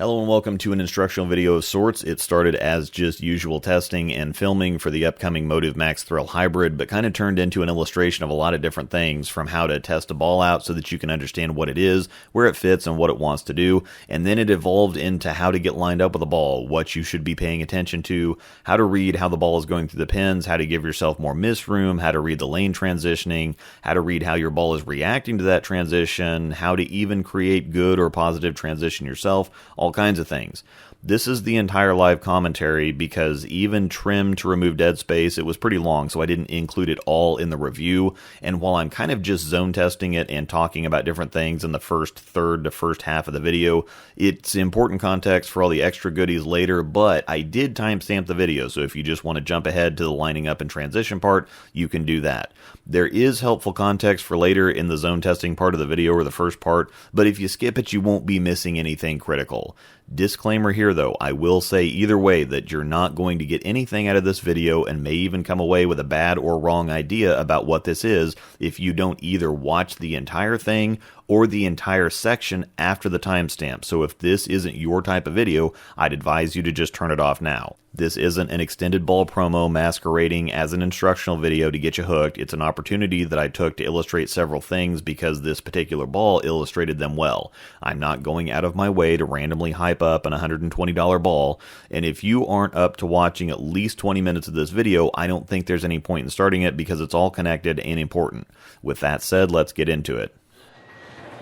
Hello and welcome to an instructional video of sorts. It started as just usual testing and filming for the upcoming Motive Max Thrill Hybrid, but kind of turned into an illustration of a lot of different things, from how to test a ball out so that you can understand what it is, where it fits, and what it wants to do. And then it evolved into how to get lined up with a ball, what you should be paying attention to, how to read how the ball is going through the pins, how to give yourself more miss room, how to read the lane transitioning, how to read how your ball is reacting to that transition, how to even create good or positive transition yourself, all kinds of things. This is the entire live commentary because even trimmed to remove dead space, it was pretty long, so I didn't include it all in the review. And while I'm kind of just zone testing it and talking about different things in the first third to first half of the video, it's important context for all the extra goodies later, but I did timestamp the video, so if you just want to jump ahead to the lining up and transition part, you can do that. There is helpful context for later in the zone testing part of the video or the first part, but if you skip it, you won't be missing anything critical. Disclaimer here though, I will say either way that you're not going to get anything out of this video and may even come away with a bad or wrong idea about what this is if you don't either watch the entire thing or the entire section after the timestamp. So if this isn't your type of video, I'd advise you to just turn it off now. This isn't an extended ball promo masquerading as an instructional video to get you hooked. It's an opportunity that I took to illustrate several things because this particular ball illustrated them well. I'm not going out of my way to randomly hype up an $120 ball, and if you aren't up to watching at least 20 minutes of this video, I don't think there's any point in starting it because it's all connected and important. With that said, let's get into it.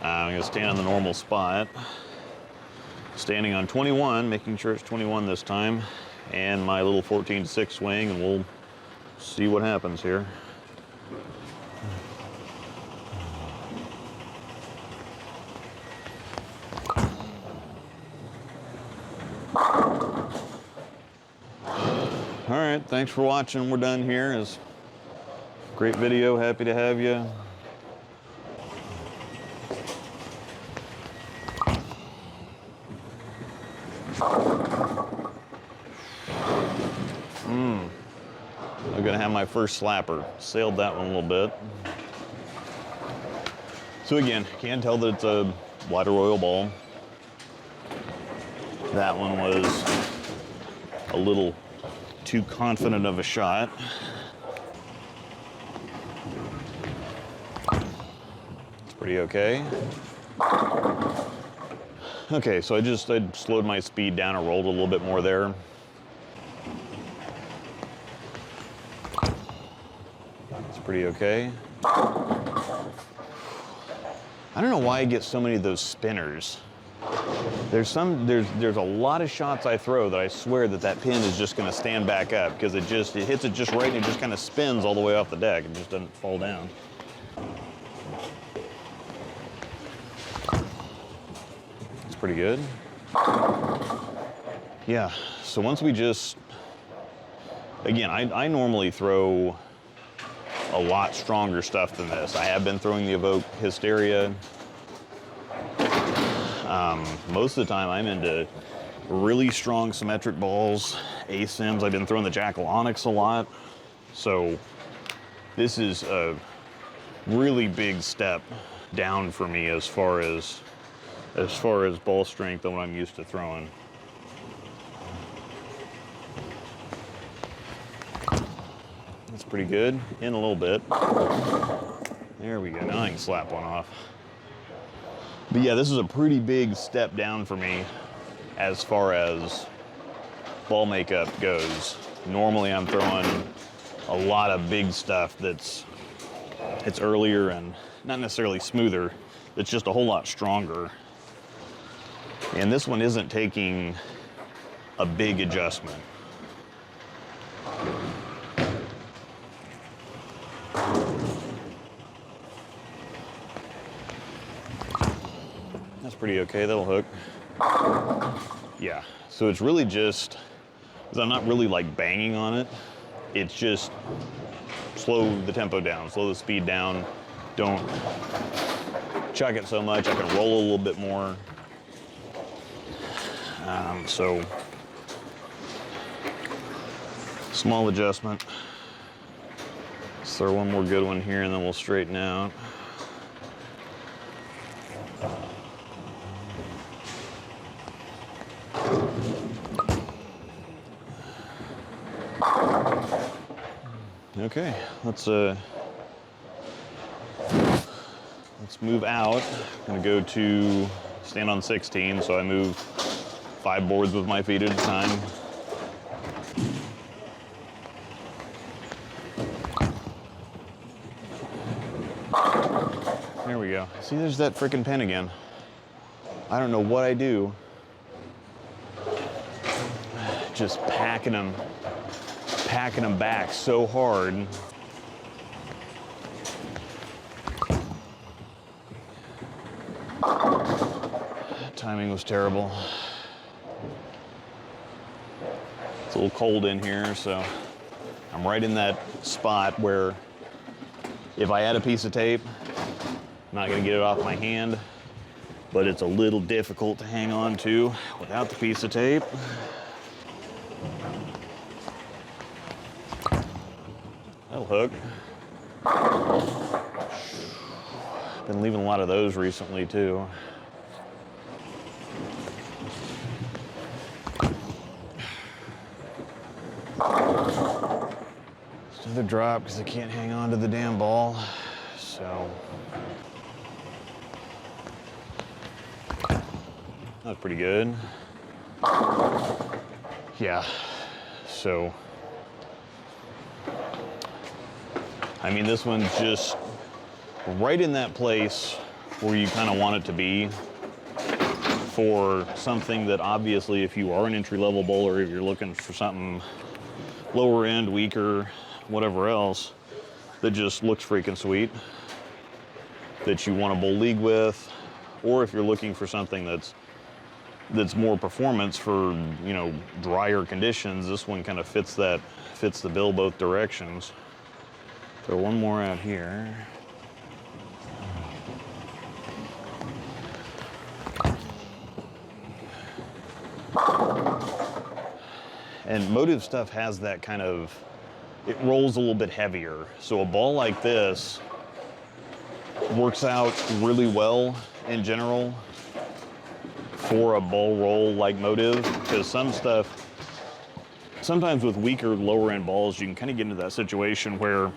I'm going to stand in the normal spot, standing on 21, making sure it's 21 this time, and my little 14-6 swing, and we'll see what happens here. All right, thanks for watching. We're done here. It's a great video. Happy to have you. I'm gonna have my first slapper. Sailed that one a little bit. So again, can tell that it's a wider oil ball. That one was a little too confident of a shot. It's pretty okay. Okay, so I slowed my speed down and rolled a little bit more there. It's pretty okay. I don't know why I get so many of those spinners. There's a lot of shots I throw that I swear that pin is just gonna stand back up because it hits it just right and it just kind of spins all the way off the deck. It just doesn't fall down. It's pretty good. Yeah, so once we just, again, I normally throw a lot stronger stuff than this. I have been throwing the Evoke Hysteria. Most of the time I'm into really strong symmetric balls, ASIMs. I've been throwing the Jackal Onyx a lot. So this is a really big step down for me as far as ball strength than what I'm used to throwing. That's pretty good. In a little bit. There we go. Now I can slap one off. But yeah, this is a pretty big step down for me as far as ball makeup goes. Normally I'm throwing a lot of big stuff it's earlier and not necessarily smoother. It's just a whole lot stronger. And this one isn't taking a big adjustment. That's pretty okay, that'll hook. Yeah, so it's really just, because I'm not really like banging on it, it's just slow the tempo down, slow the speed down. Don't chuck it so much, I can roll a little bit more. So, small adjustment. Let's throw one more good one here and then we'll straighten out. Okay, let's move out. I'm gonna go to stand on 16, so I move 5 boards with my feet at a time. There we go. See, there's that frickin' pen again. I don't know what I do. Just packing them back so hard. Timing was terrible. It's a little cold in here, so I'm right in that spot where if I add a piece of tape, I'm not gonna get it off my hand, but it's a little difficult to hang on to without the piece of tape. That'll hook. Been leaving a lot of those recently too. Just another drop because I can't hang on to the damn ball. So that's pretty good. Yeah. So I mean, this one's just right in that place where you kind of want it to be for something that obviously, if you are an entry-level bowler, if you're looking for something lower end, weaker, whatever else, that just looks freaking sweet, that you want to bowl league with, or if you're looking for something that's more performance for, you know, drier conditions, this one kind of fits the bill both directions. Throw one more out here. And Motive stuff has that kind of, it rolls a little bit heavier. So a ball like this works out really well in general for a ball roll like Motive, because sometimes with weaker lower end balls, you can kind of get into that situation where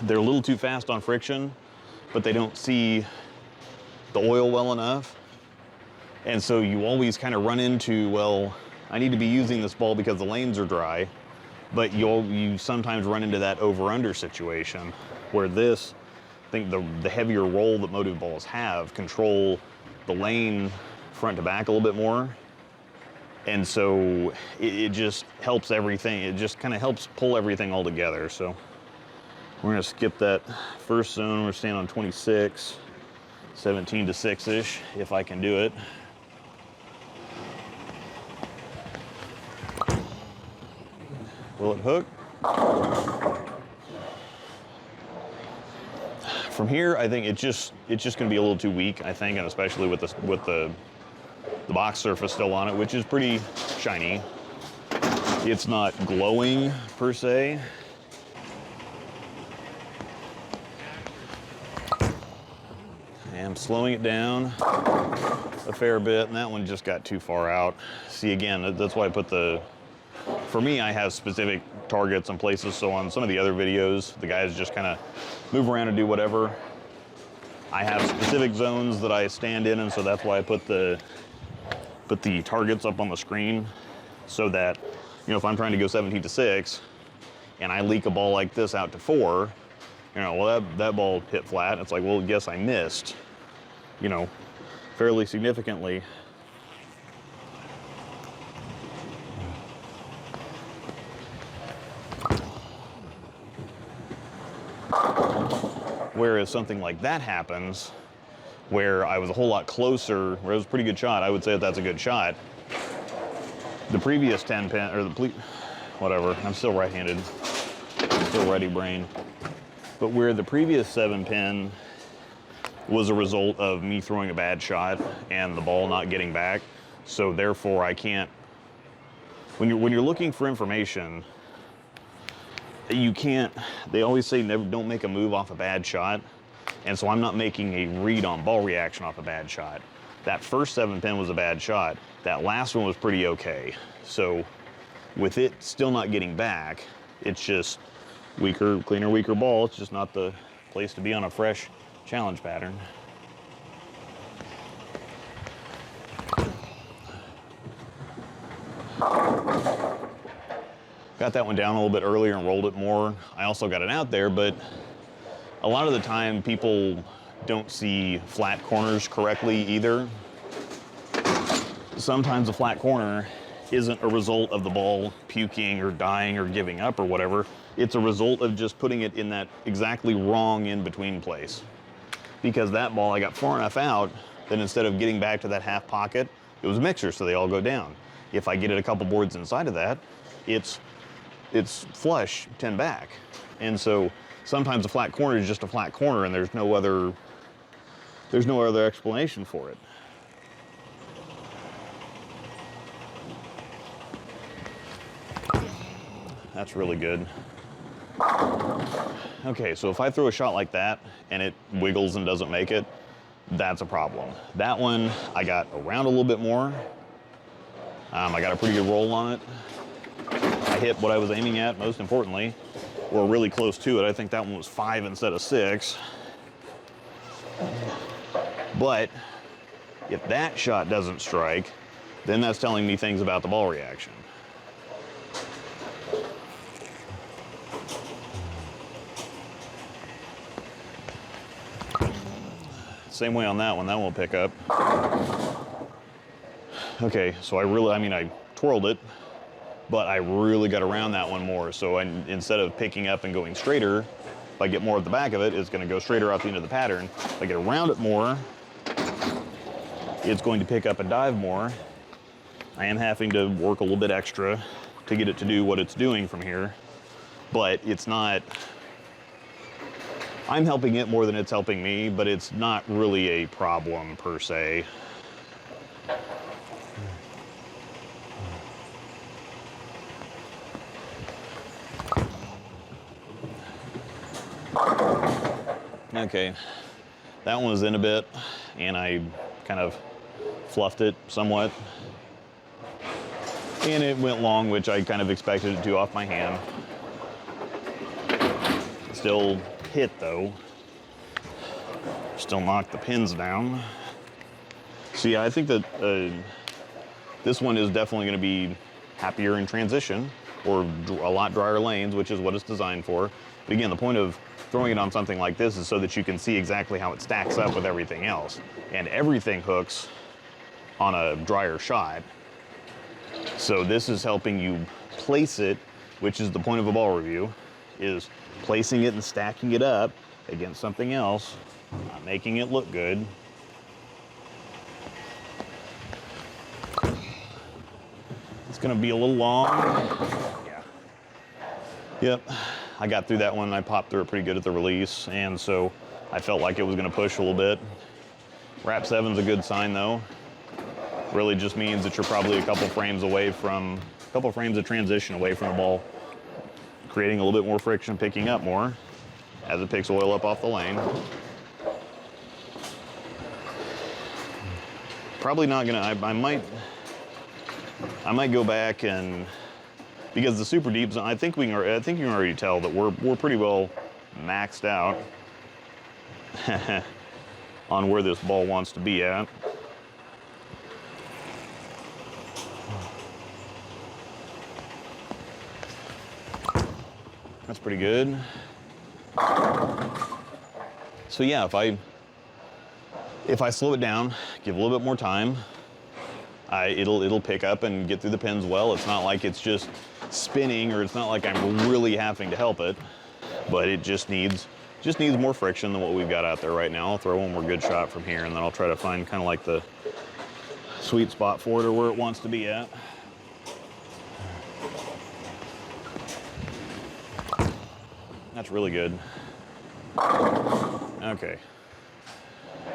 they're a little too fast on friction, but they don't see the oil well enough. And so you always kind of run into, well, I need to be using this ball because the lanes are dry, but you sometimes run into that over-under situation where this, I think the heavier roll that Motive balls have control the lane front to back a little bit more. And so it just helps everything. It just kind of helps pull everything all together. So we're gonna skip that first zone. We're staying on 26, 17 to 6-ish, if I can do it. Will it hook? From here, I think it's just gonna be a little too weak, I think, and especially with the box surface still on it, which is pretty shiny. It's not glowing per se. I'm slowing it down a fair bit, and that one just got too far out. See, again, that's why I put for me, I have specific targets and places, so on some of the other videos, the guys just kind of move around and do whatever. I have specific zones that I stand in, and so that's why I put the targets up on the screen, so that, you know, if I'm trying to go 17 to 6, and I leak a ball like this out to 4, you know, well, that ball hit flat. It's like, well, yes, I missed, you know, fairly significantly. Whereas something like that happens, where I was a whole lot closer, where it was a pretty good shot, I would say that's a good shot. The previous 10 pin, or whatever, I'm still right-handed, I'm still righty brain. But where the previous 7 pin was a result of me throwing a bad shot and the ball not getting back, so therefore I can't, when you're looking for information, you can't, they always say don't make a move off a bad shot, and so I'm not making a read on ball reaction off a bad shot. That first 7 pin was a bad shot. That last one was pretty okay. So with it still not getting back, it's just weaker, cleaner, weaker ball. It's just not the place to be on a fresh challenge pattern. Got that one down a little bit earlier and rolled it more. I also got it out there, but a lot of the time people don't see flat corners correctly either. Sometimes a flat corner isn't a result of the ball puking or dying or giving up or whatever. It's a result of just putting it in that exactly wrong in-between place. Because that ball, I got far enough out that instead of getting back to that half pocket, it was a mixer, so they all go down. If I get it a couple boards inside of that, it's flush 10 back. And so sometimes a flat corner is just a flat corner and there's no other explanation for it. That's really good. Okay, so if I throw a shot like that and it wiggles and doesn't make it, that's a problem. That one, I got around a little bit more. I got a pretty good roll on it. I hit what I was aiming at, most importantly, or really close to it. I think that one was 5 instead of 6. But if that shot doesn't strike, then that's telling me things about the ball reaction. Same way on that one, that won't pick up. Okay, so I twirled it, but I really got around that one more. So instead of picking up and going straighter, if I get more at the back of it, it's gonna go straighter out the end of the pattern. If I get around it more, it's going to pick up and dive more. I am having to work a little bit extra to get it to do what it's doing from here, but it's not, I'm helping it more than it's helping me, but it's not really a problem per se. Okay, that one was in a bit, and I kind of fluffed it somewhat. And it went long, which I kind of expected it to off my hand. Still hit though. Still knocked the pins down. So yeah, I think that this one is definitely going to be happier in transition, or a lot drier lanes, which is what it's designed for. But again, the point of throwing it on something like this is so that you can see exactly how it stacks up with everything else. And everything hooks on a drier shot. So this is helping you place it, which is the point of a ball review, is placing it and stacking it up against something else, making it look good. It's gonna be a little long. Yeah. Yep, I got through that one. I popped through it pretty good at the release, and so I felt like it was gonna push a little bit. Wrap 7's a good sign though. Really just means that you're probably a couple frames of transition away from the ball, creating a little bit more friction, picking up more as it picks oil up off the lane. Probably not gonna, I might go back and, because the super deep zone, I think you can already tell that we're pretty well maxed out on where this ball wants to be at. That's pretty good. So yeah, if I slow it down, give a little bit more time, it'll pick up and get through the pins well. It's not like it's just spinning, or it's not like I'm really having to help it, but it just needs more friction than what we've got out there right now. I'll throw one more good shot from here, and then I'll try to find kind of like the sweet spot for it, or where it wants to be at. That's really good. Okay.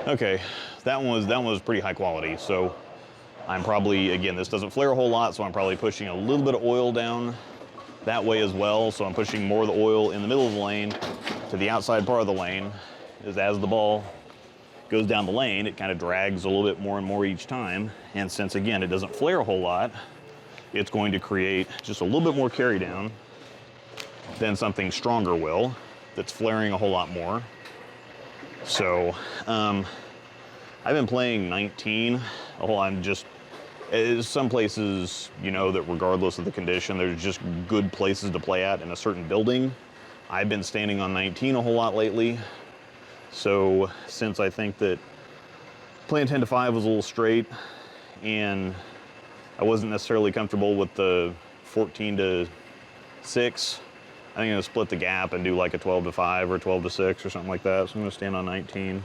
Okay, that one was pretty high quality. So I'm probably, again, this doesn't flare a whole lot, so I'm probably pushing a little bit of oil down that way as well. So I'm pushing more of the oil in the middle of the lane to the outside part of the lane. As the ball goes down the lane, it kind of drags a little bit more and more each time. And since, again, it doesn't flare a whole lot, it's going to create just a little bit more carry down than something stronger will, that's flaring a whole lot more. So, I've been playing 19. I'm just, some places, you know, that regardless of the condition, there's just good places to play at in a certain building. I've been standing on 19 a whole lot lately. So, since I think that playing 10 to 5 was a little straight, and I wasn't necessarily comfortable with the 14 to 6, I think I'm gonna split the gap and do like a 12 to 5 or 12 to 6 or something like that. So I'm gonna stand on 19.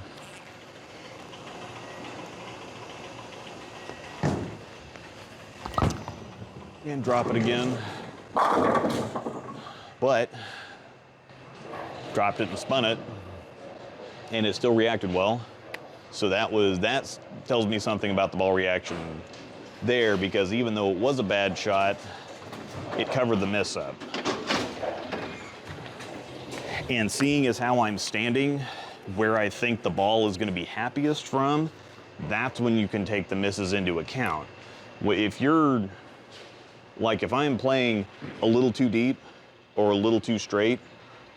And drop it again. But dropped it and spun it, and it still reacted well. So that tells me something about the ball reaction there, because even though it was a bad shot, it covered the miss up. And seeing as how I'm standing, where I think the ball is gonna be happiest from, that's when you can take the misses into account. If you're, like if I'm playing a little too deep or a little too straight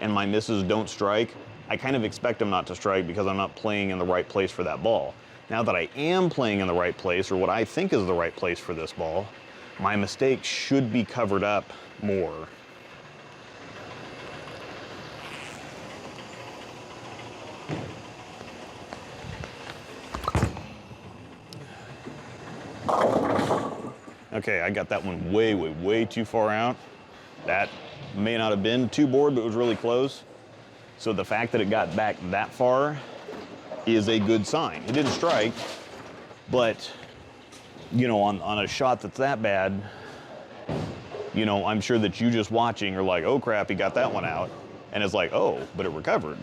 and my misses don't strike, I kind of expect them not to strike because I'm not playing in the right place for that ball. Now that I am playing in the right place, or what I think is the right place for this ball, my mistakes should be covered up more. Okay, I got that one way too far out. That may not have been too bored, but it was really close. So the fact that it got back that far is a good sign. It didn't strike, but you know, on a shot that's that bad, you know, I'm sure that you just watching are like, oh crap, he got that one out. And it's like, oh, but it recovered.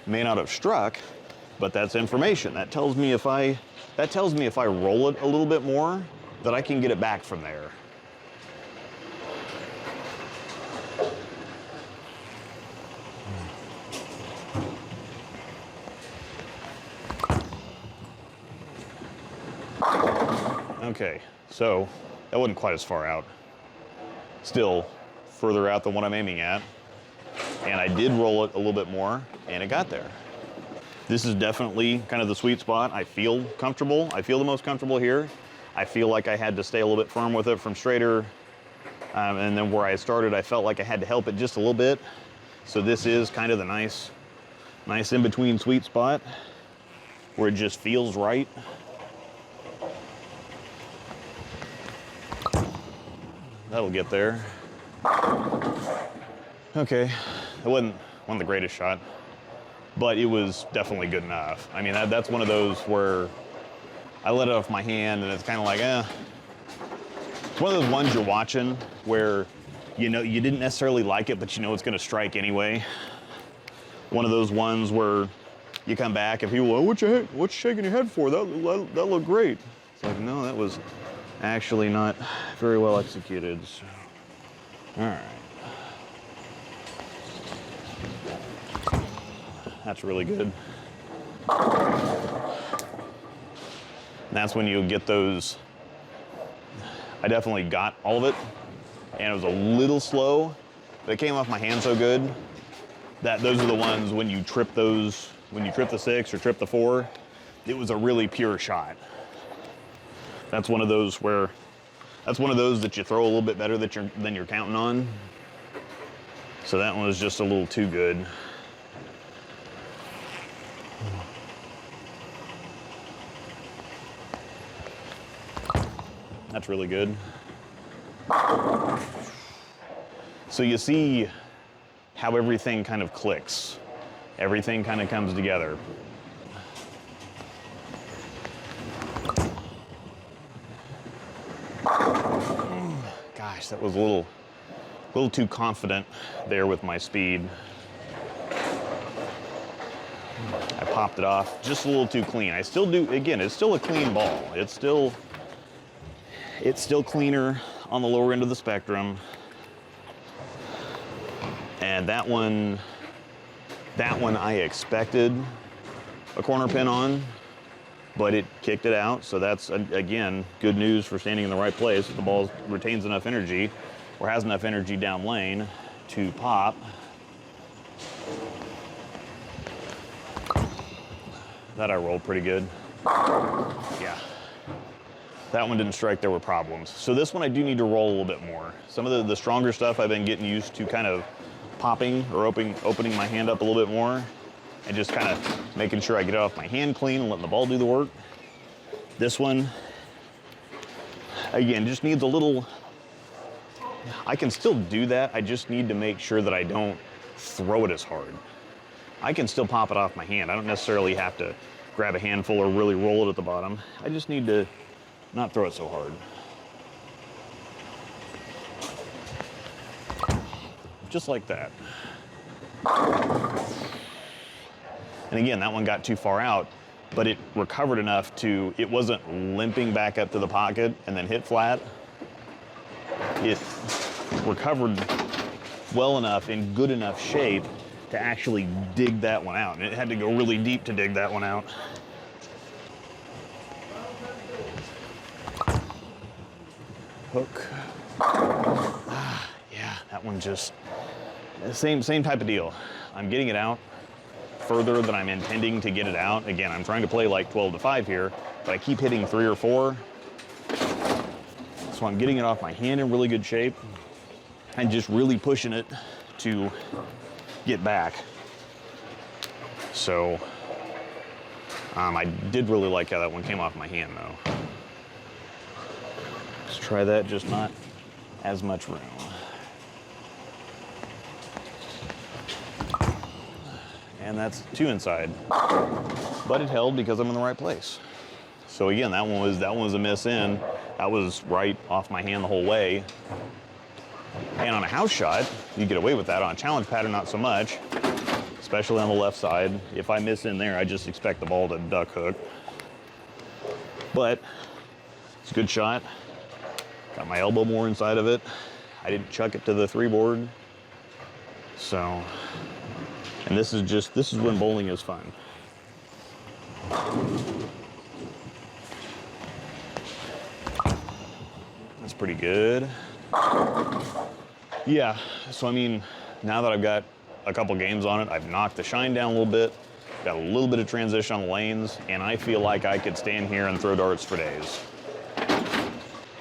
May not have struck, but that's information. That tells me if I roll it a little bit more, that I can get it back from there. Okay, so that wasn't quite as far out. Still further out than what I'm aiming at. And I did roll it a little bit more, and it got there. This is definitely kind of the sweet spot. I feel comfortable. I feel the most comfortable here. I feel like I had to stay a little bit firm with it from straighter. And then where I started, I felt like I had to help it just a little bit. So this is kind of the nice in-between sweet spot where it just feels right. That'll get there. Okay, it wasn't the greatest shot, but it was definitely good enough. I mean, that's one of those where I let it off my hand and it's kind of like, It's one of those ones you're watching where, you know, you didn't necessarily like it, but you know it's gonna strike anyway. One of those ones where you come back and people, oh, what you shaking your head for? That looked great. It's like, no, that was actually not very well executed. So, all right. That's really good. That's when you get those. I definitely got all of it, and it was a little slow, but it came off my hand so good that those are the ones when you trip those, when you trip the 6 or trip the 4, it was a really pure shot. That's one of those where, that's one of those that you throw a little bit better than you're counting on. So that one was just a little too good. That's really good. So you see how everything kind of clicks. Everything kind of comes together. Gosh, that was a little too confident there with my speed. I popped it off just a little too clean. I still do, again, it's still a clean ball. It's still cleaner on the lower end of the spectrum. And that one I expected a corner pin on, but it kicked it out. So that's, again, good news for standing in the right place. The ball retains enough energy or has enough energy down lane to pop. That I rolled pretty good. Yeah. That one didn't strike, there were problems. So this one I do need to roll a little bit more. Some of the stronger stuff I've been getting used to kind of popping or opening my hand up a little bit more and just kind of making sure I get it off my hand clean and letting the ball do the work. This one, again, just needs a little, I can still do that. I just need to make sure that I don't throw it as hard. I can still pop it off my hand. I don't necessarily have to grab a handful or really roll it at the bottom. I just need to not throw it so hard. Just like that. And again, that one got too far out, but it recovered enough to, it wasn't limping back up to the pocket and then hit flat. It recovered well enough, in good enough shape to actually dig that one out. And it had to go really deep to dig that one out. Hook. Yeah, that one just, same type of deal. I'm getting it out further than I'm intending to get it out. Again, I'm trying to play like 12 to 5 here, but I keep hitting 3 or 4. So I'm getting it off my hand in really good shape and just really pushing it to get back. So I did really like how that one came off my hand though. Let's try that, just not as much room. And that's 2 inside, but it held because I'm in the right place. So again, that one was a miss in. That was right off my hand the whole way. And on a house shot, you get away with that. On a challenge pattern, not so much, especially on the left side. If I miss in there, I just expect the ball to duck hook. But it's a good shot. Got my elbow more inside of it. I didn't chuck it to the 3 board. So, and this is when bowling is fun. That's pretty good. Yeah, so I mean, now that I've got a couple games on it, I've knocked the shine down a little bit, got a little bit of transition on the lanes, and I feel like I could stand here and throw darts for days.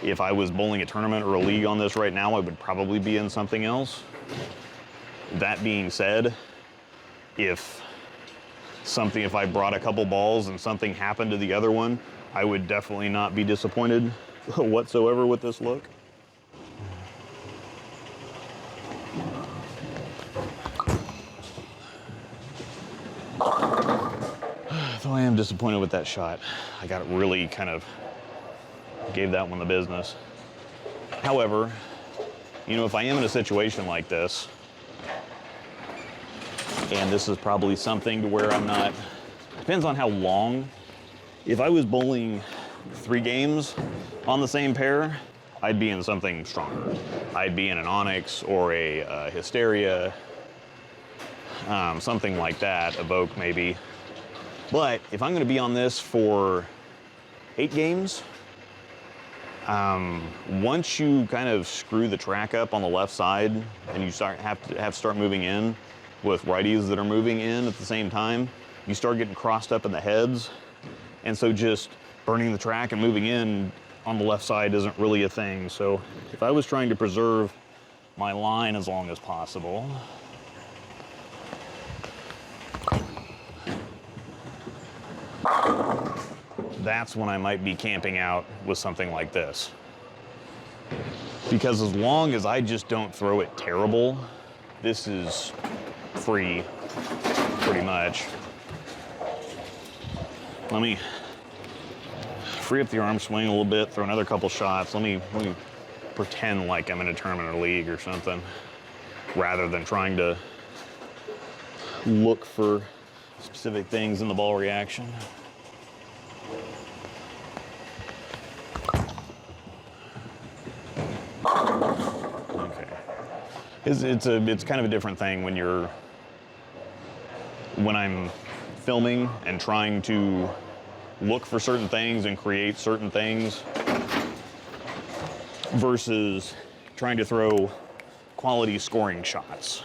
If I was bowling a tournament or a league on this right now, I would probably be in something else. That being said, if I brought a couple balls and something happened to the other one, I would definitely not be disappointed whatsoever with this look. Though I am disappointed with that shot. I got it really kind of, gave that one the business. However, you know, if I am in a situation like this, and this is probably something to where I'm not, depends on how long. If I was bowling 3 games on the same pair, I'd be in something stronger. I'd be in an Onyx or a Hysteria, something like that, a Vogue maybe. But if I'm gonna be on this for 8 games, once you kind of screw the track up on the left side and you have to start moving in with righties that are moving in at the same time, you start getting crossed up in the heads. And so just burning the track and moving in on the left side isn't really a thing. So if I was trying to preserve my line as long as possible, that's when I might be camping out with something like this. Because as long as I just don't throw it terrible, this is free, pretty much. Let me free up the arm swing a little bit, throw another couple shots. Let me pretend like I'm in a tournament or league or something, rather than trying to look for specific things in the ball reaction. Okay. It's kind of a different thing when I'm filming and trying to look for certain things and create certain things versus trying to throw quality scoring shots.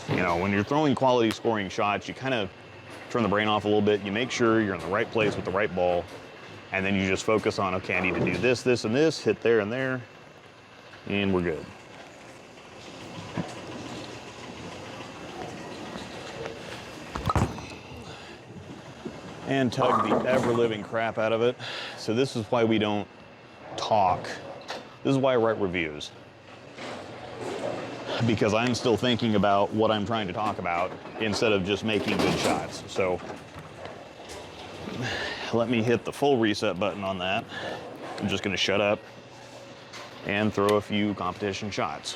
You know, when you're throwing quality scoring shots, you kind of turn the brain off a little bit. You make sure you're in the right place with the right ball, and then you just focus on, okay, I need to do this, this, and this, hit there and there, and we're good. And tug the ever-living crap out of it. So this is why we don't talk. This is why I write reviews. Because I'm still thinking about what I'm trying to talk about instead of just making good shots. So let me hit the full reset button on that. I'm just gonna shut up and throw a few competition shots.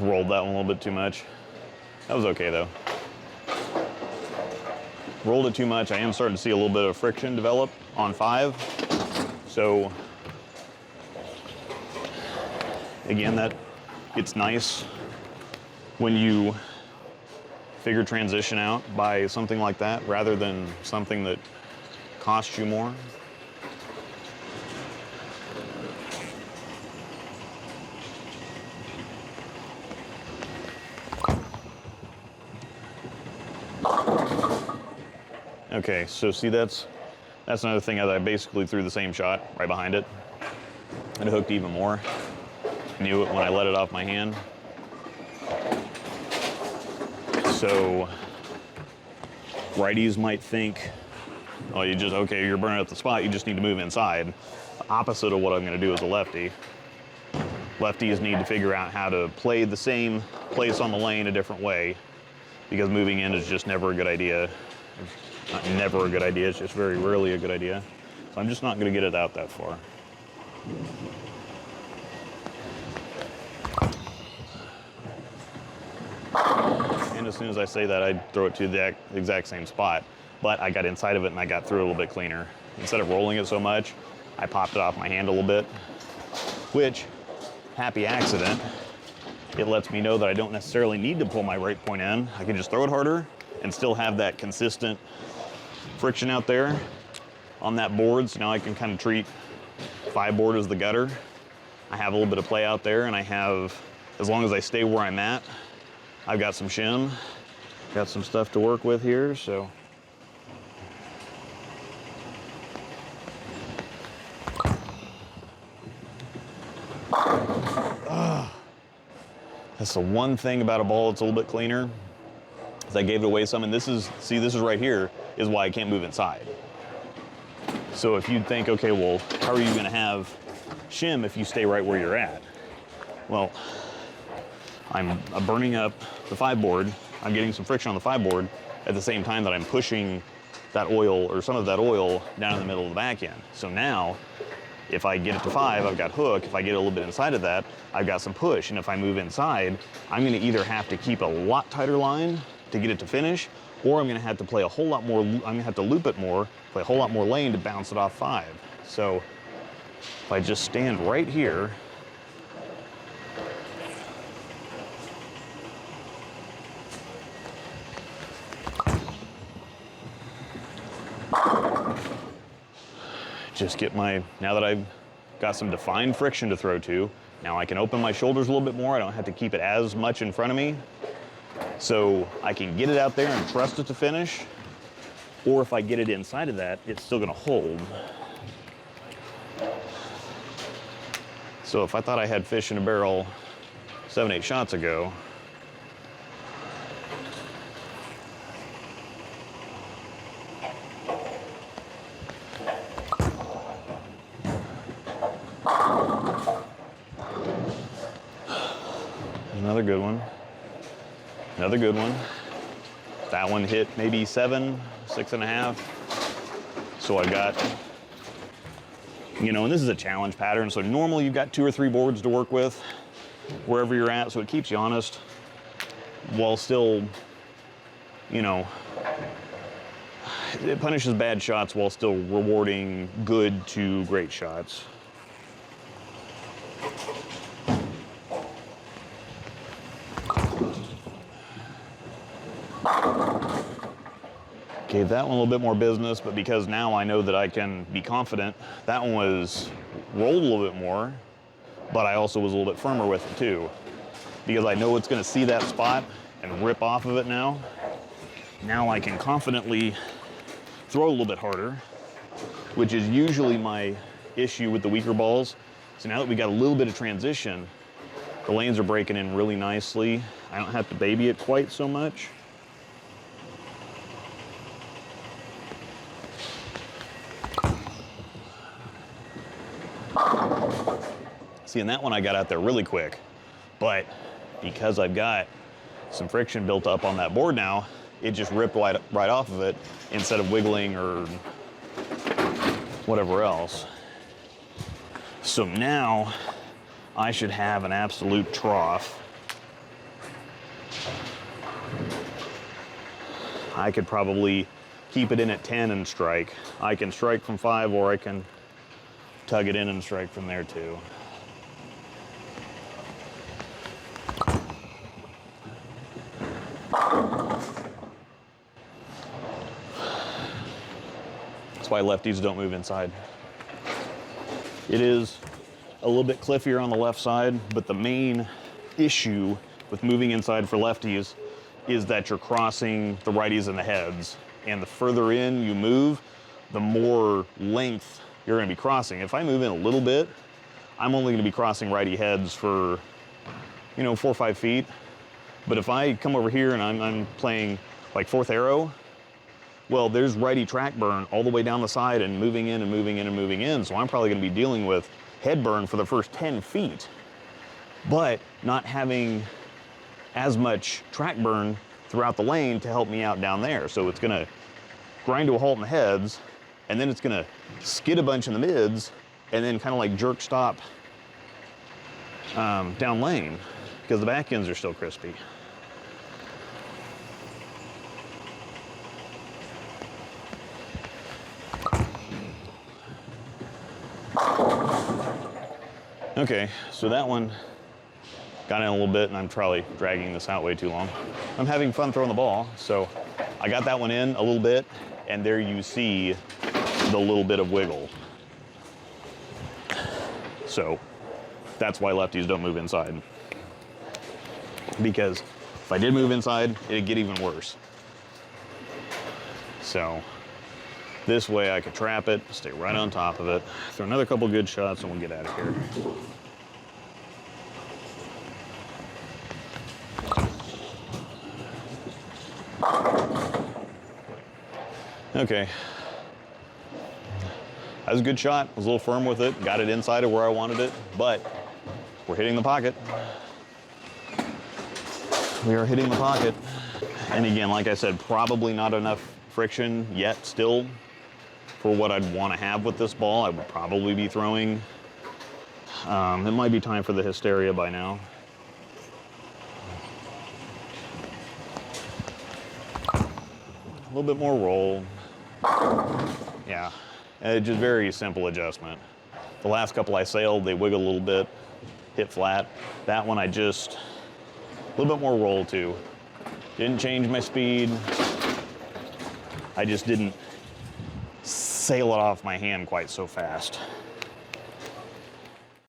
Rolled that one a little bit too much. That was okay though. Rolled it too much. I am starting to see a little bit of friction develop on 5. So again, that it's nice when you figure transition out by something like that rather than something that costs you more. Okay, so see that's another thing that I basically threw the same shot right behind it. And it hooked even more. Knew it when I let it off my hand. So righties might think, oh, okay, you're burning up the spot, you just need to move inside. The opposite of what I'm gonna do as a lefty. Lefties need to figure out how to play the same place on the lane a different way, because moving in is just never a good idea. Not never a good idea, it's just very rarely a good idea. So I'm just not gonna get it out that far. And as soon as I say that, I'd throw it to the exact same spot. But I got inside of it and I got through it a little bit cleaner. Instead of rolling it so much, I popped it off my hand a little bit, which, happy accident, it lets me know that I don't necessarily need to pull my right point in. I can just throw it harder and still have that consistent friction out there on that board. So now I can kind of treat 5 board as the gutter. I have a little bit of play out there, and I have, as long as I stay where I'm at, I've got some shim, got some stuff to work with here, so. That's the one thing about a ball that's a little bit cleaner, is I gave it away some, and this is right here, is why I can't move inside. So if you'd think, okay, well, how are you gonna have shim if you stay right where you're at? Well, I'm burning up the 5 board, I'm getting some friction on the 5 board at the same time that I'm pushing that oil, or some of that oil, down in the middle of the back end. So now, if I get it to 5, I've got hook. If I get a little bit inside of that, I've got some push. And if I move inside, I'm gonna either have to keep a lot tighter line to get it to finish, or I'm gonna have to play a whole lot more, I'm gonna have to loop it more, play a whole lot more lane to bounce it off 5. So if I just stand right here, just get my, now that I've got some defined friction to throw to, now I can open my shoulders a little bit more. I don't have to keep it as much in front of me. So I can get it out there and trust it to finish. Or if I get it inside of that, it's still gonna hold. So if I thought I had fish in a barrel 7-8 shots ago, another good one. Another good one. That one hit maybe 7, 6.5. So I got, you know, and this is a challenge pattern. So normally you've got 2 or 3 boards to work with wherever you're at. So it keeps you honest while still, you know, it punishes bad shots while still rewarding good to great shots. Gave that one a little bit more business, but because now I know that I can be confident, that one was rolled a little bit more, but I also was a little bit firmer with it too. Because I know it's gonna see that spot and rip off of it now. Now I can confidently throw a little bit harder, which is usually my issue with the weaker balls. So now that we got a little bit of transition, the lanes are breaking in really nicely. I don't have to baby it quite so much. See, and that one I got out there really quick, but because I've got some friction built up on that board now, it just ripped right off of it instead of wiggling or whatever else. So now I should have an absolute trough. I could probably keep it in at 10 and strike. I can strike from 5, or I can tug it in and strike from there too. That's why lefties don't move inside. It is a little bit cliffier on the left side, but the main issue with moving inside for lefties is that you're crossing the righties and the heads. And the further in you move, the more length you're gonna be crossing. If I move in a little bit, I'm only gonna be crossing righty heads for, you know, 4 or 5 feet. But if I come over here and I'm playing like 4th arrow, well, there's righty track burn all the way down the side and moving in and moving in and moving in. So I'm probably gonna be dealing with head burn for the first 10 feet, but not having as much track burn throughout the lane to help me out down there. So it's gonna grind to a halt in the heads, and then it's gonna skid a bunch in the mids, and then kind of like jerk stop down lane, because the back ends are still crispy. Okay, so that one got in a little bit, and I'm probably dragging this out way too long. I'm having fun throwing the ball, so I got that one in a little bit, and there you see the little bit of wiggle. So that's why lefties don't move inside. Because if I did move inside, it'd get even worse. So this way I could trap it, stay right on top of it, throw another couple good shots, and we'll get out of here. Okay. That was a good shot. I was a little firm with it, got it inside of where I wanted it, but we're hitting the pocket. We are hitting the pocket. And again, like I said, probably not enough friction yet still for what I'd want to have with this ball. I would probably be throwing, it might be time for the Hysteria by now. A little bit more roll. Yeah, it's just very simple adjustment. The last couple I sailed, they wiggle a little bit, hit flat. That one I just, a little bit more roll too. Didn't change my speed. I just didn't sail it off my hand quite so fast.